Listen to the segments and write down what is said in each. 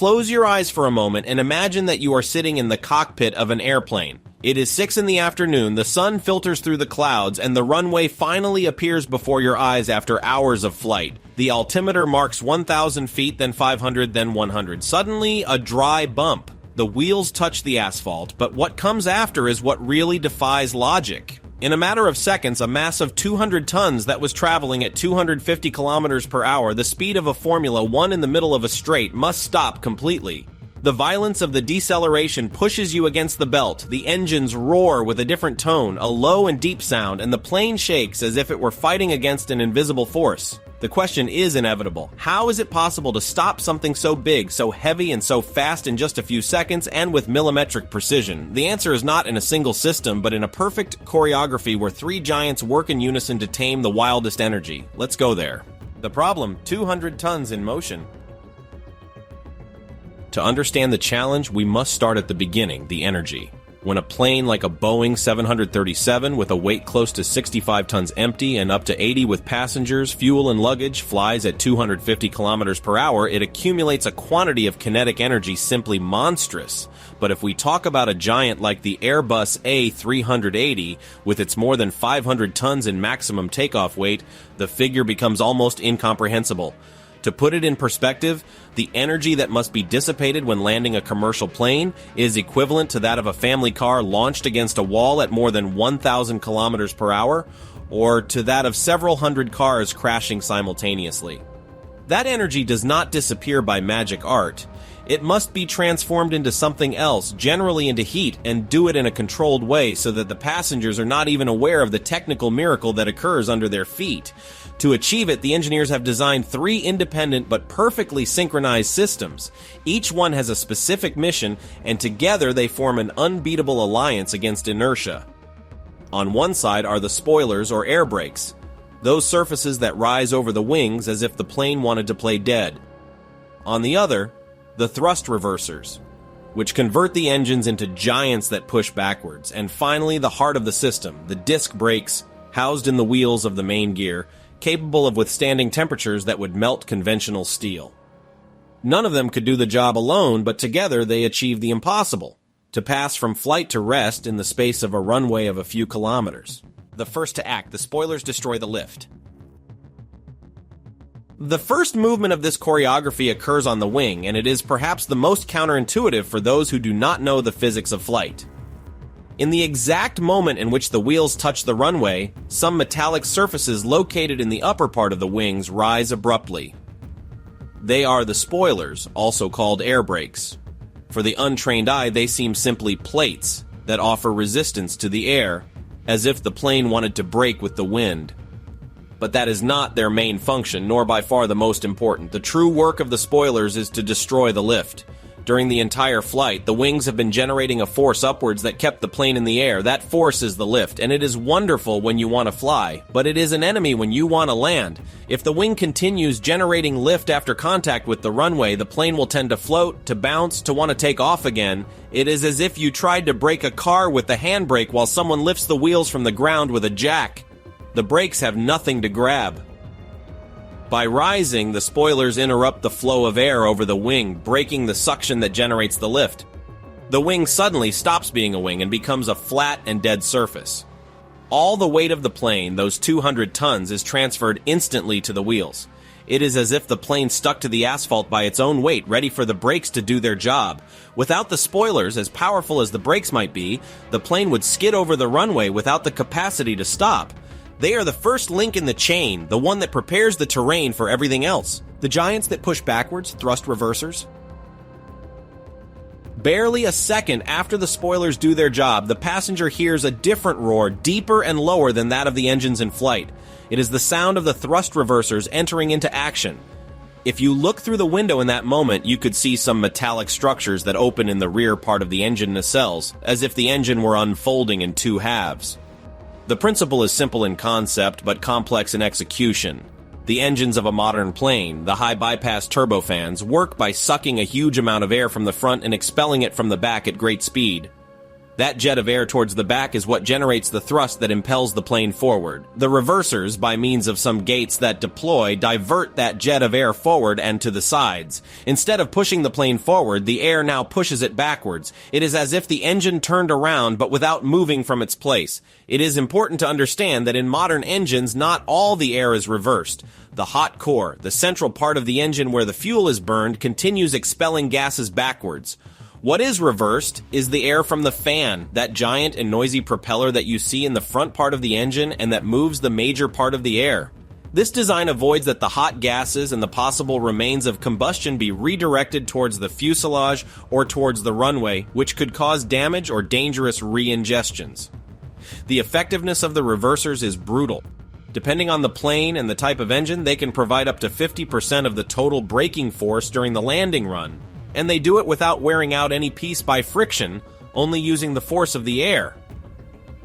Close your eyes for a moment and imagine that you are sitting in the cockpit of an airplane. It is 6 in the afternoon, the sun filters through the clouds, and the runway finally appears before your eyes after hours of flight. The altimeter marks 1,000 feet, then 500, then 100. Suddenly, a dry bump. The wheels touch the asphalt, but what comes after is what really defies logic. In a matter of seconds, a mass of 200 tons that was traveling at 250 kilometers per hour, the speed of a Formula One in the middle of a straight, must stop completely. The violence of the deceleration pushes you against the belt, the engines roar with a different tone, a low and deep sound, and the plane shakes as if it were fighting against an invisible force. The question is inevitable. How is it possible to stop something so big, so heavy, and so fast in just a few seconds and with millimetric precision? The answer is not in a single system, but in a perfect choreography where three giants work in unison to tame the wildest energy. Let's go there. The problem: 200 tons in motion. To understand the challenge, we must start at the beginning, the energy. When a plane like a Boeing 737 with a weight close to 65 tons empty and up to 80 with passengers, fuel, and luggage flies at 250 kilometers per hour, it accumulates a quantity of kinetic energy simply monstrous. But if we talk about a giant like the Airbus A380 with its more than 500 tons in maximum takeoff weight, the figure becomes almost incomprehensible. To put it in perspective, the energy that must be dissipated when landing a commercial plane is equivalent to that of a family car launched against a wall at more than 1,000 kilometers per hour, or to that of several hundred cars crashing simultaneously. That energy does not disappear by magic art. It must be transformed into something else, generally into heat, and do it in a controlled way so that the passengers are not even aware of the technical miracle that occurs under their feet. To achieve it, the engineers have designed 3 independent but perfectly synchronized systems. Each one has a specific mission, and together they form an unbeatable alliance against inertia. On one side are the spoilers or air brakes, those surfaces that rise over the wings as if the plane wanted to play dead. On the other, the thrust reversers, which convert the engines into giants that push backwards. And finally, the heart of the system, the disc brakes, housed in the wheels of the main gear, capable of withstanding temperatures that would melt conventional steel. None of them could do the job alone, but together they achieve the impossible: to pass from flight to rest in the space of a runway of a few kilometers. The first to act, the spoilers destroy the lift. The first movement of this choreography occurs on the wing, and it is perhaps the most counterintuitive for those who do not know the physics of flight. In the exact moment in which the wheels touch the runway, some metallic surfaces located in the upper part of the wings rise abruptly. They are the spoilers, also called air brakes. For the untrained eye, they seem simply plates that offer resistance to the air, as if the plane wanted to brake with the wind. But that is not their main function, nor by far the most important. The true work of the spoilers is to destroy the lift. During the entire flight, the wings have been generating a force upwards that kept the plane in the air. That force is the lift, and it is wonderful when you want to fly, but it is an enemy when you want to land. If the wing continues generating lift after contact with the runway, the plane will tend to float, to bounce, to want to take off again. It is as if you tried to brake a car with the handbrake while someone lifts the wheels from the ground with a jack. The brakes have nothing to grab. By rising, the spoilers interrupt the flow of air over the wing, breaking the suction that generates the lift. The wing suddenly stops being a wing and becomes a flat and dead surface. All the weight of the plane, those 200 tons, is transferred instantly to the wheels. It is as if the plane stuck to the asphalt by its own weight, ready for the brakes to do their job. Without the spoilers, as powerful as the brakes might be, the plane would skid over the runway without the capacity to stop. They are the first link in the chain, the one that prepares the terrain for everything else. The giants that push backwards, thrust reversers. Barely a second after the spoilers do their job, the passenger hears a different roar, deeper and lower than that of the engines in flight. It is the sound of the thrust reversers entering into action. If you look through the window in that moment, you could see some metallic structures that open in the rear part of the engine nacelles, as if the engine were unfolding in 2 halves. The principle is simple in concept, but complex in execution. The engines of a modern plane, the high bypass turbofans, work by sucking a huge amount of air from the front and expelling it from the back at great speed. That jet of air towards the back is what generates the thrust that impels the plane forward. The reversers, by means of some gates that deploy, divert that jet of air forward and to the sides. Instead of pushing the plane forward, the air now pushes it backwards. It is as if the engine turned around but without moving from its place. It is important to understand that in modern engines, not all the air is reversed. The hot core, the central part of the engine where the fuel is burned, continues expelling gases backwards. What is reversed is the air from the fan, that giant and noisy propeller that you see in the front part of the engine and that moves the major part of the air. This design avoids that the hot gases and the possible remains of combustion be redirected towards the fuselage or towards the runway, which could cause damage or dangerous re-ingestions. The effectiveness of the reversers is brutal. Depending on the plane and the type of engine, they can provide up to 50% of the total braking force during the landing run. And they do it without wearing out any piece by friction, only using the force of the air.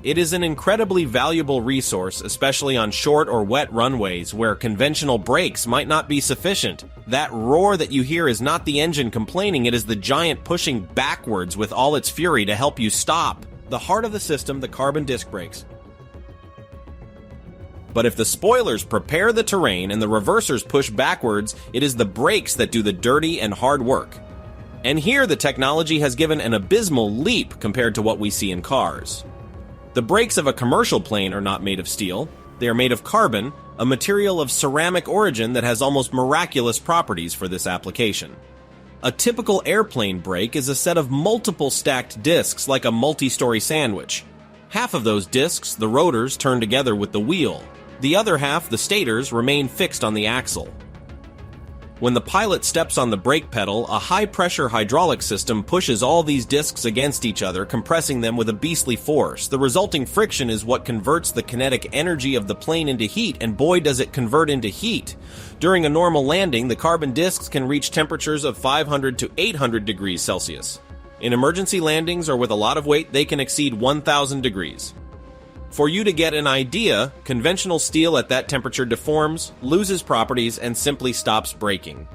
It is an incredibly valuable resource, especially on short or wet runways where conventional brakes might not be sufficient. That roar that you hear is not the engine complaining, it is the giant pushing backwards with all its fury to help you stop. The heart of the system, the carbon disc brakes. But if the spoilers prepare the terrain and the reversers push backwards, it is the brakes that do the dirty and hard work. And here the technology has given an abysmal leap compared to what we see in cars. The brakes of a commercial plane are not made of steel. They are made of carbon, a material of ceramic origin that has almost miraculous properties for this application. A typical airplane brake is a set of multiple stacked discs like a multi-story sandwich. Half of those discs, the rotors, turn together with the wheel. The other half, the stators, remain fixed on the axle. When the pilot steps on the brake pedal, a high-pressure hydraulic system pushes all these discs against each other, compressing them with a beastly force. The resulting friction is what converts the kinetic energy of the plane into heat, and boy does it convert into heat. During a normal landing, the carbon discs can reach temperatures of 500 to 800 degrees Celsius. In emergency landings or with a lot of weight, they can exceed 1,000 degrees. For you to get an idea, conventional steel at that temperature deforms, loses properties, and simply stops braking.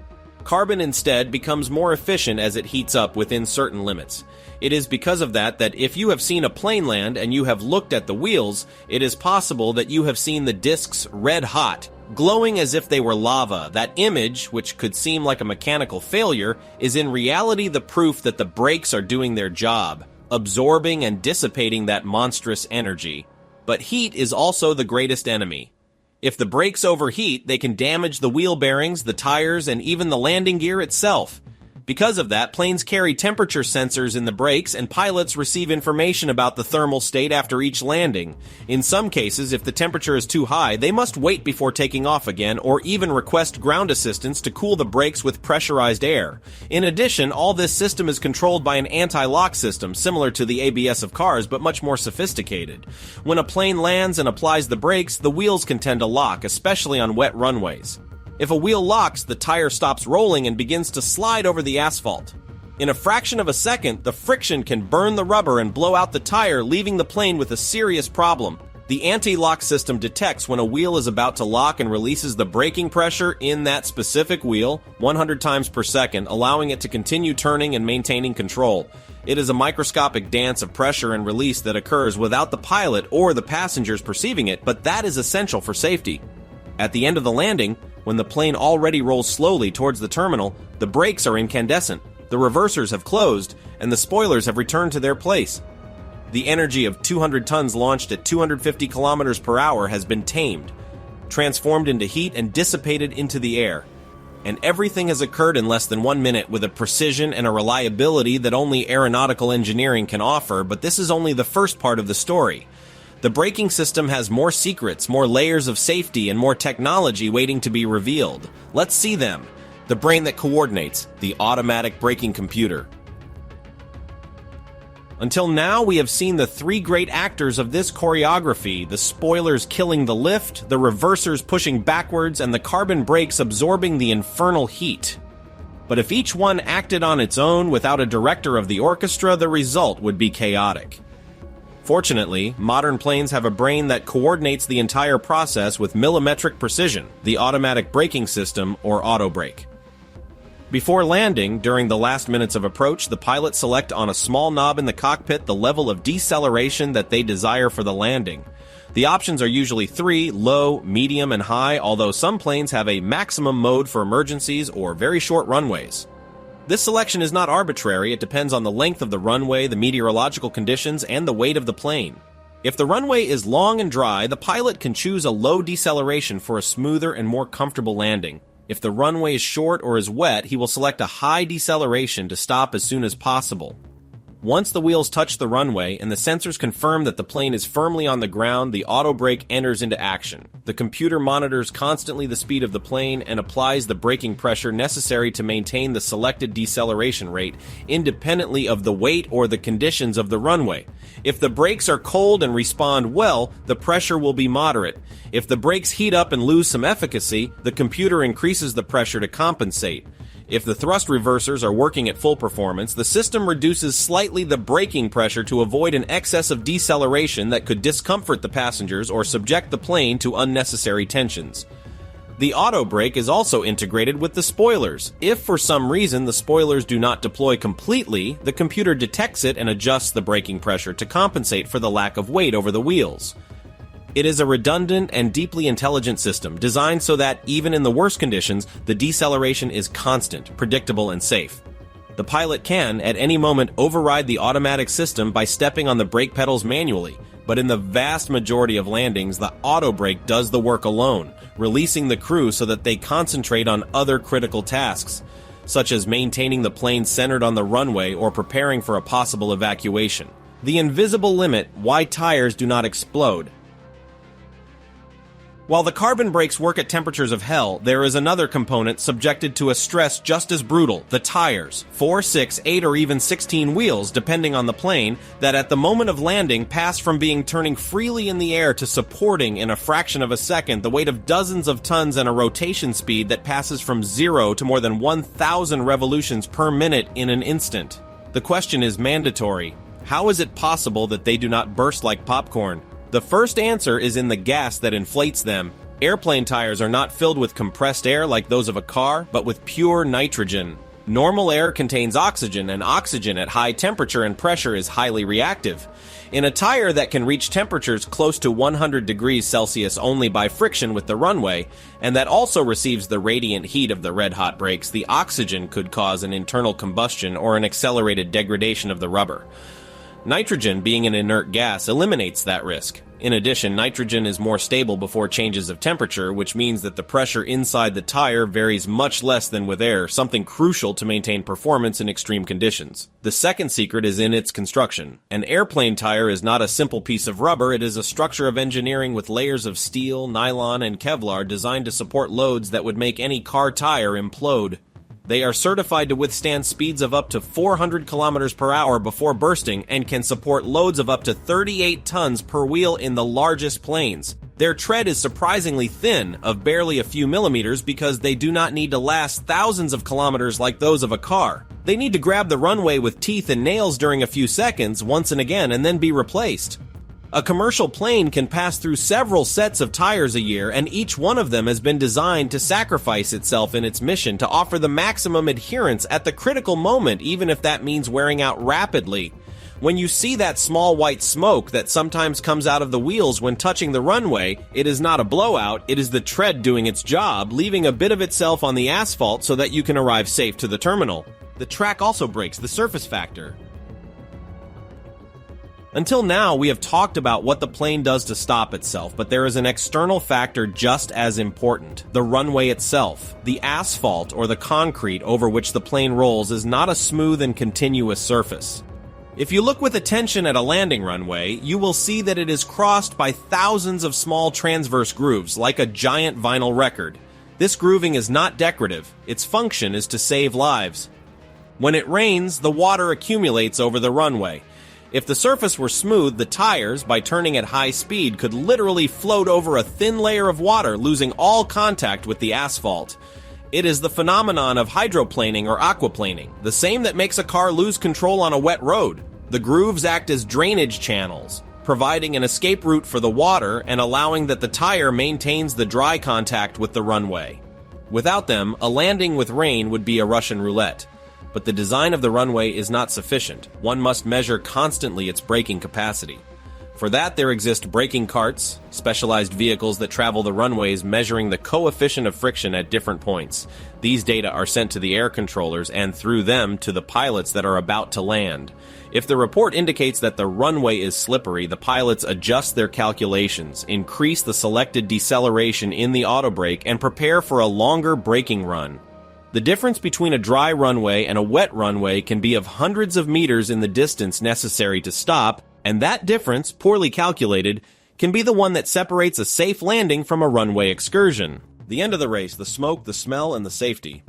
Carbon instead becomes more efficient as it heats up within certain limits. It is because of that if you have seen a plane land and you have looked at the wheels, it is possible that you have seen the discs red hot, glowing as if they were lava. That image, which could seem like a mechanical failure, is in reality the proof that the brakes are doing their job, absorbing and dissipating that monstrous energy. But heat is also the greatest enemy. If the brakes overheat, they can damage the wheel bearings, the tires, and even the landing gear itself. Because of that, planes carry temperature sensors in the brakes, and pilots receive information about the thermal state after each landing. In some cases, if the temperature is too high, they must wait before taking off again, or even request ground assistance to cool the brakes with pressurized air. In addition, all this system is controlled by an anti-lock system, similar to the ABS of cars, but much more sophisticated. When a plane lands and applies the brakes, the wheels can tend to lock, especially on wet runways. If a wheel locks, the tire stops rolling and begins to slide over the asphalt. In a fraction of a second, the friction can burn the rubber and blow out the tire, leaving the plane with a serious problem. The anti-lock system detects when a wheel is about to lock and releases the braking pressure in that specific wheel 100 times per second, allowing it to continue turning and maintaining control. It is a microscopic dance of pressure and release that occurs without the pilot or the passengers perceiving it, but that is essential for safety. At the end of the landing, when the plane already rolls slowly towards the terminal, the brakes are incandescent, the reversers have closed, and the spoilers have returned to their place. The energy of 200 tons launched at 250 kilometers per hour has been tamed, transformed into heat and dissipated into the air. And everything has occurred in less than 1 minute with a precision and a reliability that only aeronautical engineering can offer, but this is only the first part of the story. The braking system has more secrets, more layers of safety, and more technology waiting to be revealed. Let's see them. The brain that coordinates, the automatic braking computer. Until now, we have seen the three great actors of this choreography, the spoilers killing the lift, the reversers pushing backwards, and the carbon brakes absorbing the infernal heat. But if each one acted on its own without a director of the orchestra, the result would be chaotic. Fortunately, modern planes have a brain that coordinates the entire process with millimetric precision, the automatic braking system, or auto brake. Before landing, during the last minutes of approach, the pilots select on a small knob in the cockpit the level of deceleration that they desire for the landing. The options are usually 3, low, medium, and high, although some planes have a maximum mode for emergencies or very short runways. This selection is not arbitrary, it depends on the length of the runway, the meteorological conditions, and the weight of the plane. If the runway is long and dry, the pilot can choose a low deceleration for a smoother and more comfortable landing. If the runway is short or is wet, he will select a high deceleration to stop as soon as possible. Once the wheels touch the runway and the sensors confirm that the plane is firmly on the ground, the auto brake enters into action. The computer monitors constantly the speed of the plane and applies the braking pressure necessary to maintain the selected deceleration rate, independently of the weight or the conditions of the runway. If the brakes are cold and respond well, the pressure will be moderate. If the brakes heat up and lose some efficacy, the computer increases the pressure to compensate. If the thrust reversers are working at full performance, the system reduces slightly the braking pressure to avoid an excess of deceleration that could discomfort the passengers or subject the plane to unnecessary tensions. The auto brake is also integrated with the spoilers. If for some reason the spoilers do not deploy completely, the computer detects it and adjusts the braking pressure to compensate for the lack of weight over the wheels. It is a redundant and deeply intelligent system, designed so that, even in the worst conditions, the deceleration is constant, predictable, and safe. The pilot can, at any moment, override the automatic system by stepping on the brake pedals manually, but in the vast majority of landings, the auto brake does the work alone, releasing the crew so that they concentrate on other critical tasks, such as maintaining the plane centered on the runway or preparing for a possible evacuation. The invisible limit: why tires do not explode. While the carbon brakes work at temperatures of hell, there is another component subjected to a stress just as brutal: the tires. 4, 6, 8, or even 16 wheels, depending on the plane, that at the moment of landing pass from being turning freely in the air to supporting in a fraction of a second the weight of dozens of tons and a rotation speed that passes from 0 to more than 1,000 revolutions per minute in an instant. The question is mandatory: how is it possible that they do not burst like popcorn? The first answer is in the gas that inflates them. Airplane tires are not filled with compressed air like those of a car, but with pure nitrogen. Normal air contains oxygen, and oxygen at high temperature and pressure is highly reactive. In a tire that can reach temperatures close to 100 degrees Celsius only by friction with the runway, and that also receives the radiant heat of the red-hot brakes, the oxygen could cause an internal combustion or an accelerated degradation of the rubber. Nitrogen, being an inert gas, eliminates that risk. In addition, nitrogen is more stable before changes of temperature, which means that the pressure inside the tire varies much less than with air, something crucial to maintain performance in extreme conditions. The second secret is in its construction. An airplane tire is not a simple piece of rubber, it is a structure of engineering with layers of steel, nylon, and Kevlar designed to support loads that would make any car tire implode. They are certified to withstand speeds of up to 400 kilometers per hour before bursting and can support loads of up to 38 tons per wheel in the largest planes. Their tread is surprisingly thin, of barely a few millimeters, because they do not need to last thousands of kilometers like those of a car. They need to grab the runway with teeth and nails during a few seconds, once and again, and then be replaced. A commercial plane can pass through several sets of tires a year, and each one of them has been designed to sacrifice itself in its mission to offer the maximum adherence at the critical moment, even if that means wearing out rapidly. When you see that small white smoke that sometimes comes out of the wheels when touching the runway, it is not a blowout, it is the tread doing its job, leaving a bit of itself on the asphalt so that you can arrive safe to the terminal. The track also breaks the surface factor. Until now, we have talked about what the plane does to stop itself, but there is an external factor just as important: the runway itself. The asphalt, or the concrete over which the plane rolls, is not a smooth and continuous surface. If you look with attention at a landing runway, you will see that it is crossed by thousands of small transverse grooves, like a giant vinyl record. This grooving is not decorative. Its function is to save lives. When it rains, the water accumulates over the runway. If the surface were smooth, the tires, by turning at high speed, could literally float over a thin layer of water, losing all contact with the asphalt. It is the phenomenon of hydroplaning or aquaplaning, the same that makes a car lose control on a wet road. The grooves act as drainage channels, providing an escape route for the water and allowing that the tire maintains the dry contact with the runway. Without them, a landing with rain would be a Russian roulette. But the design of the runway is not sufficient. One must measure constantly its braking capacity. For that, there exist braking carts, specialized vehicles that travel the runways measuring the coefficient of friction at different points. These data are sent to the air controllers and through them to the pilots that are about to land. If the report indicates that the runway is slippery, the pilots adjust their calculations, increase the selected deceleration in the autobrake, and prepare for a longer braking run. The difference between a dry runway and a wet runway can be of hundreds of meters in the distance necessary to stop, and that difference, poorly calculated, can be the one that separates a safe landing from a runway excursion. The end of the race, the smoke, the smell, and the safety.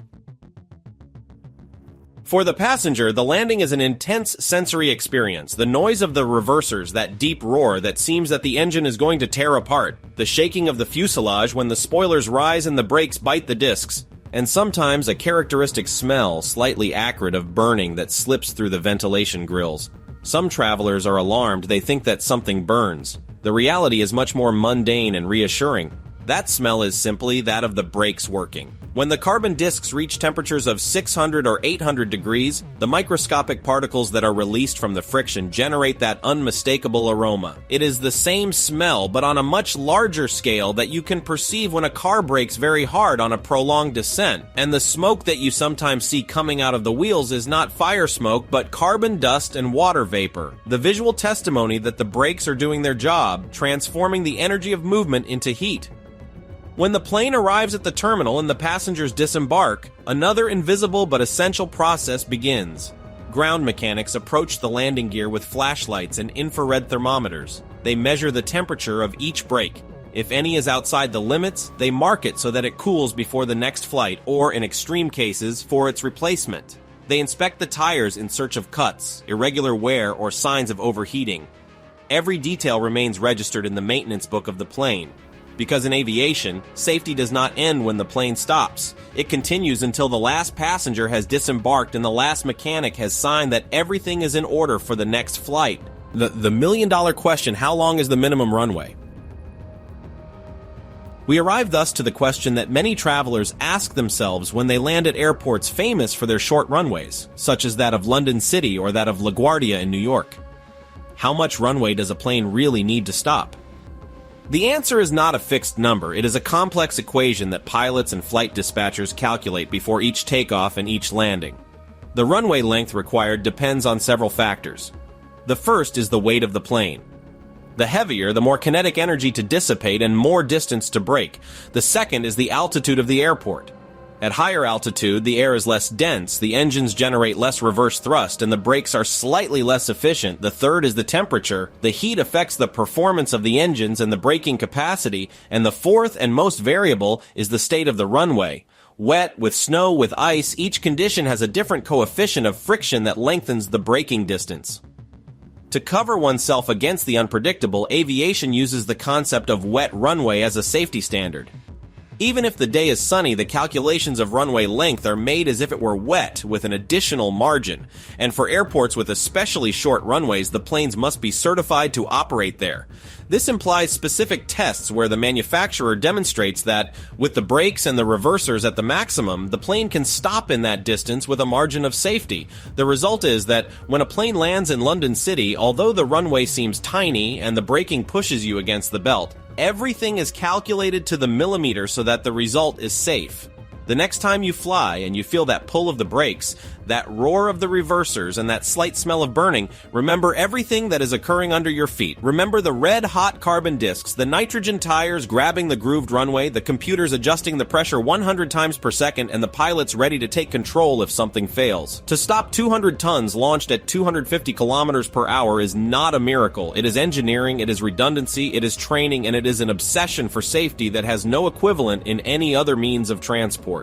For the passenger, the landing is an intense sensory experience. The noise of the reversers, that deep roar that seems that the engine is going to tear apart, the shaking of the fuselage when the spoilers rise and the brakes bite the discs, and sometimes a characteristic smell, slightly acrid, of burning that slips through the ventilation grills. Some travelers are alarmed. They think that something burns. The reality is much more mundane and reassuring. That smell is simply that of the brakes working. When the carbon discs reach temperatures of 600 or 800 degrees, the microscopic particles that are released from the friction generate that unmistakable aroma. It is the same smell, but on a much larger scale that you can perceive when a car brakes very hard on a prolonged descent. And the smoke that you sometimes see coming out of the wheels is not fire smoke, but carbon dust and water vapor. The visual testimony that the brakes are doing their job, transforming the energy of movement into heat. When the plane arrives at the terminal and the passengers disembark, another invisible but essential process begins. Ground mechanics approach the landing gear with flashlights and infrared thermometers. They measure the temperature of each brake. If any is outside the limits, they mark it so that it cools before the next flight, or in extreme cases, for its replacement. They inspect the tires in search of cuts, irregular wear, or signs of overheating. Every detail remains registered in the maintenance book of the plane. Because in aviation, safety does not end when the plane stops. It continues until the last passenger has disembarked and the last mechanic has signed that everything is in order for the next flight. The million-dollar question, how long is the minimum runway? We arrive thus to the question that many travelers ask themselves when they land at airports famous for their short runways, such as that of London City or that of LaGuardia in New York. How much runway does a plane really need to stop? The answer is not a fixed number. It is a complex equation that pilots and flight dispatchers calculate before each takeoff and each landing. The runway length required depends on several factors. The first is the weight of the plane. The heavier, the more kinetic energy to dissipate and more distance to brake. The second is the altitude of the airport. At higher altitude, the air is less dense, the engines generate less reverse thrust, and the brakes are slightly less efficient. The third is the temperature. The heat affects the performance of the engines and the braking capacity. And the fourth and most variable is the state of the runway. Wet, with snow, with ice, each condition has a different coefficient of friction that lengthens the braking distance. To cover oneself against the unpredictable, aviation uses the concept of wet runway as a safety standard. Even if the day is sunny, the calculations of runway length are made as if it were wet, with an additional margin. And for airports with especially short runways, the planes must be certified to operate there. This implies specific tests where the manufacturer demonstrates that, with the brakes and the reversers at the maximum, the plane can stop in that distance with a margin of safety. The result is that when a plane lands in London City, although the runway seems tiny and the braking pushes you against the belt, everything is calculated to the millimeter so that the result is safe. The next time you fly and you feel that pull of the brakes, that roar of the reversers, and that slight smell of burning, remember everything that is occurring under your feet. Remember the red-hot carbon discs, the nitrogen tires grabbing the grooved runway, the computers adjusting the pressure 100 times per second, and the pilots ready to take control if something fails. To stop 200 tons launched at 250 kilometers per hour is not a miracle. It is engineering, it is redundancy, it is training, and it is an obsession for safety that has no equivalent in any other means of transport.